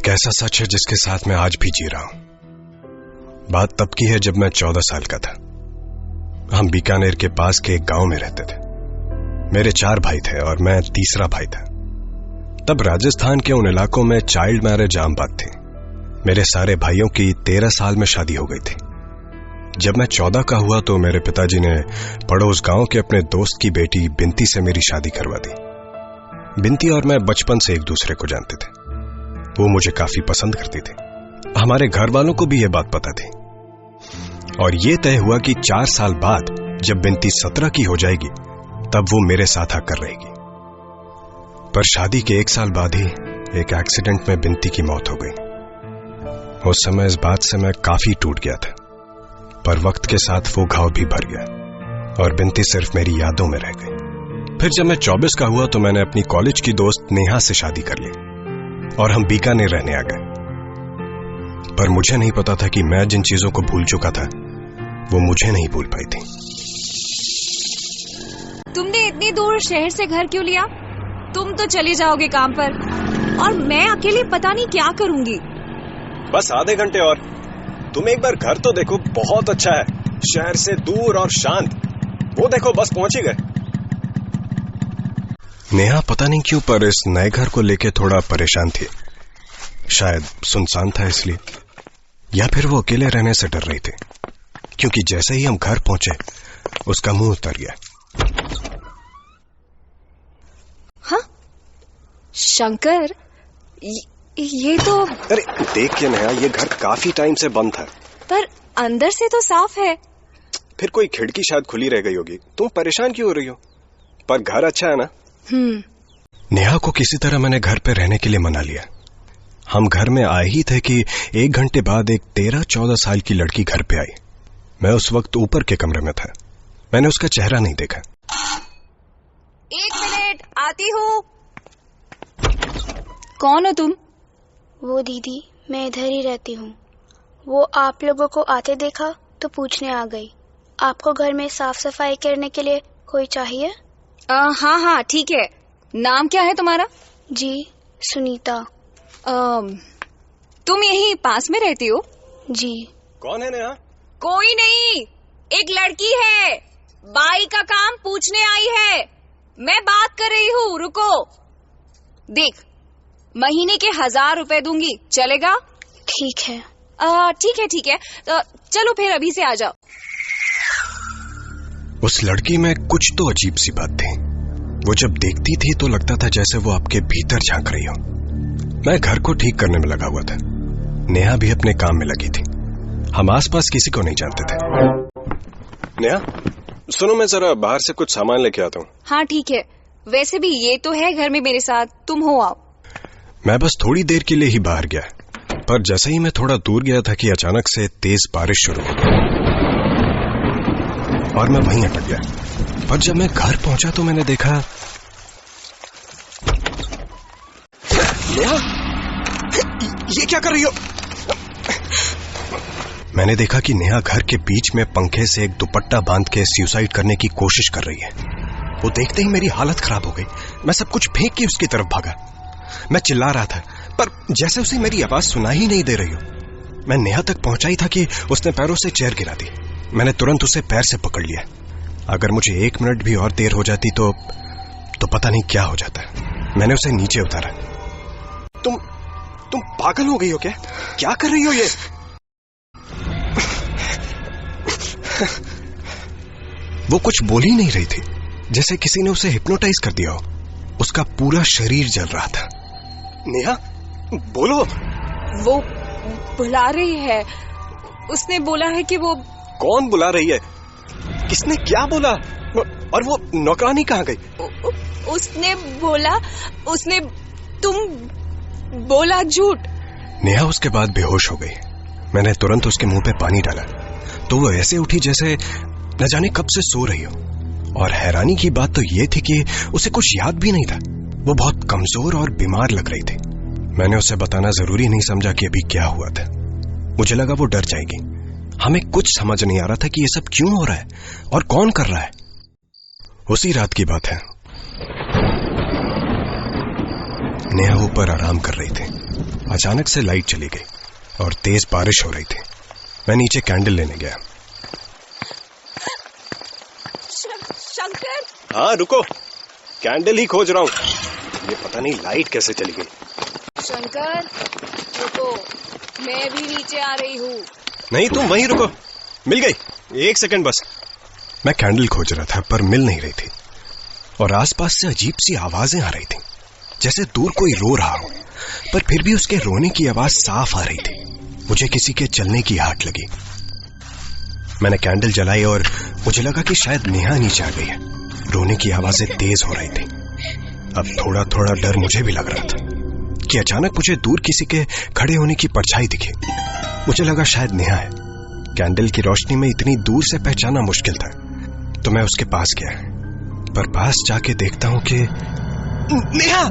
एक ऐसा सच है जिसके साथ मैं आज भी जी रहा हूं। बात तब की है जब मैं 14 साल का था। हम बीकानेर के पास के एक गांव में रहते थे। मेरे 4 भाई थे और मैं तीसरा भाई था। तब राजस्थान के उन इलाकों में चाइल्ड मैरिज आम बात थी। मेरे सारे भाइयों की 13 साल में शादी हो गई थी। जब मैं 14 का हुआ तो मेरे पिताजी ने पड़ोस गांव के अपने दोस्त की बेटी बिनती से मेरी शादी करवा दी। बिनती और मैं बचपन से एक दूसरे को जानते थे। वो मुझे काफी पसंद करती थी। हमारे घर वालों को भी यह बात पता थी और यह तय हुआ कि 4 साल बाद जब बिनती 17 की हो जाएगी तब वो मेरे साथ आकर रहेगी। पर शादी के 1 साल बाद ही एक एक्सीडेंट में बिनती की मौत हो गई। उस समय इस बात से मैं काफी टूट गया था, पर वक्त के साथ वो घाव भी भर गया और बिनती सिर्फ मेरी यादों में रह गई। फिर जब मैं 24 का हुआ तो मैंने अपनी कॉलेज की दोस्त नेहा से शादी कर ली और हम बीकानेर रहने आ गए। पर मुझे नहीं पता था कि मैं जिन चीजों को भूल चुका था वो मुझे नहीं भूल पाई थी। तुमने इतनी दूर शहर से घर क्यों लिया? तुम तो चले जाओगे काम पर और मैं अकेले पता नहीं क्या करूंगी। बस आधे घंटे और। तुम एक बार घर तो देखो, बहुत अच्छा है, शहर से दूर और शांत। वो देखो बस पहुंच ही गए। नेहा पता नहीं क्यों पर इस नए घर को लेके थोड़ा परेशान थी। शायद सुनसान था इसलिए, या फिर वो अकेले रहने से डर रही थी, क्योंकि जैसे ही हम घर पहुंचे उसका मुंह उतर गया। हाँ? शंकर, ये तो... अरे देख के नेहा, ये घर काफी टाइम से बंद था। पर अंदर से तो साफ है। फिर कोई खिड़की शायद खुली रह गई होगी। तुम परेशान क्यों हो रही हो? पर घर अच्छा है ना? नेहा को किसी तरह मैंने घर पे रहने के लिए मना लिया। हम घर में आए ही थे कि 1 घंटे बाद एक 13-14 साल की लड़की घर पे आई। मैं उस वक्त ऊपर के कमरे में था। मैंने उसका चेहरा नहीं देखा। 1 मिनट, आती हूँ। कौन हो तुम? वो दीदी, मैं इधर ही रहती हूँ। वो आप लोगों को आते देखा तो पूछने आ गई। आपको घर में साफ सफाई करने के लिए कोई चाहिए? हाँ ठीक है। नाम क्या है तुम्हारा? जी, सुनीता। तुम यहीं पास में रहती हो? जी। कौन है नेहा? कोई नहीं, एक लड़की है। बाई का काम पूछने आई है। मैं बात कर रही हूँ, रुको। देख, महीने के 1000 रुपए दूंगी, चलेगा? ठीक है। ठीक है। तो चलो फिर अभी से आ जाओ। उस लड़की में कुछ तो अजीब सी बात थी। वो जब देखती थी तो लगता था जैसे वो आपके भीतर झांक रही हो। मैं घर को ठीक करने में लगा हुआ था। नेहा भी अपने काम में लगी थी। हम आसपास किसी को नहीं जानते थे। नेहा, सुनो, मैं जरा बाहर से कुछ सामान लेके आता हूँ। हाँ ठीक है। वैसे भी ये तो है घर में मेरे साथ, तुम हो आओ। मैं बस थोड़ी देर के लिए ही बाहर गया, पर जैसे ही मैं थोड़ा दूर गया था कि अचानक से तेज बारिश शुरू हो गई और मैं वहीं अटक गया। पर जब मैं घर पहुंचा तो मैंने देखा... नेहा, ये क्या कर रही हो? मैंने देखा कि नेहा घर के बीच में पंखे से एक दुपट्टा बांध के सुसाइड करने की कोशिश कर रही है। वो देखते ही मेरी हालत खराब हो गई। मैं सब कुछ फेंक के उसकी तरफ भागा। मैं चिल्ला रहा था, पर जैसे उसे मेरी आवाज सुनाई ही नहीं दे रही हो। मैं नेहा तक पहुंचा ही था कि उसने पैरों से चेयर गिरा दी। मैंने तुरंत उसे पैर से पकड़ लिया। अगर मुझे 1 मिनट भी और देर हो जाती तो पता नहीं क्या हो जाता। मैंने उसे नीचे उतारा। तुम पागल हो गई हो क्या? क्या कर रही हो ये? वो कुछ बोल ही नहीं रही थी, जैसे किसी ने उसे हिप्नोटाइज कर दिया हो। उसका पूरा शरीर जल रहा था। नेहा, बोलो। वो बुला रही है। उसने बोला है कि वो... कौन बुला रही है? किसने क्या बोला? और वो नौकरानी कहाँ गई? उसने तुम बोला झूठ। नेहा उसके बाद बेहोश हो गई। मैंने तुरंत उसके मुंह पे पानी डाला तो वो ऐसे उठी जैसे न जाने कब से सो रही हो। और हैरानी की बात तो ये थी कि उसे कुछ याद भी नहीं था। वो बहुत कमजोर और बीमार लग रही थी। मैंने उसे बताना जरूरी नहीं समझा कि अभी क्या हुआ था। मुझे लगा वो डर जाएगी। हमें कुछ समझ नहीं आ रहा था कि ये सब क्यों हो रहा है और कौन कर रहा है। उसी रात की बात है। नेहा ऊपर आराम कर रही थी। अचानक से लाइट चली गई और तेज बारिश हो रही थी। मैं नीचे कैंडल लेने गया। शंकर, हाँ रुको, कैंडल ही खोज रहा हूँ। ये पता नहीं लाइट कैसे चली गई। शंकर रुको, मैं भी नीचे आ रही हूँ। नहीं तुम वहीं रुको, मिल गई, 1 सेकंड बस। मैं कैंडल खोज रहा था पर मिल नहीं रही थी और आसपास से अजीब सी आवाजें आ रही थी, जैसे दूर कोई रो रहा हो, पर फिर भी उसके रोने की आवाज साफ आ रही थी। मुझे किसी के चलने की आहट लगी। मैंने कैंडल जलाई और मुझे लगा कि शायद नेहा नीचे आ गई है। रोने की आवाजें तेज हो रही थी। अब थोड़ा थोड़ा डर मुझे भी लग रहा था कि अचानक मुझे दूर किसी के खड़े होने की परछाई दिखी। मुझे लगा शायद नेहा है। कैंडल की रोशनी में इतनी दूर से पहचाना मुश्किल था, तो मैं उसके पास गया, पर पास जाके देखता हूं कि नेहा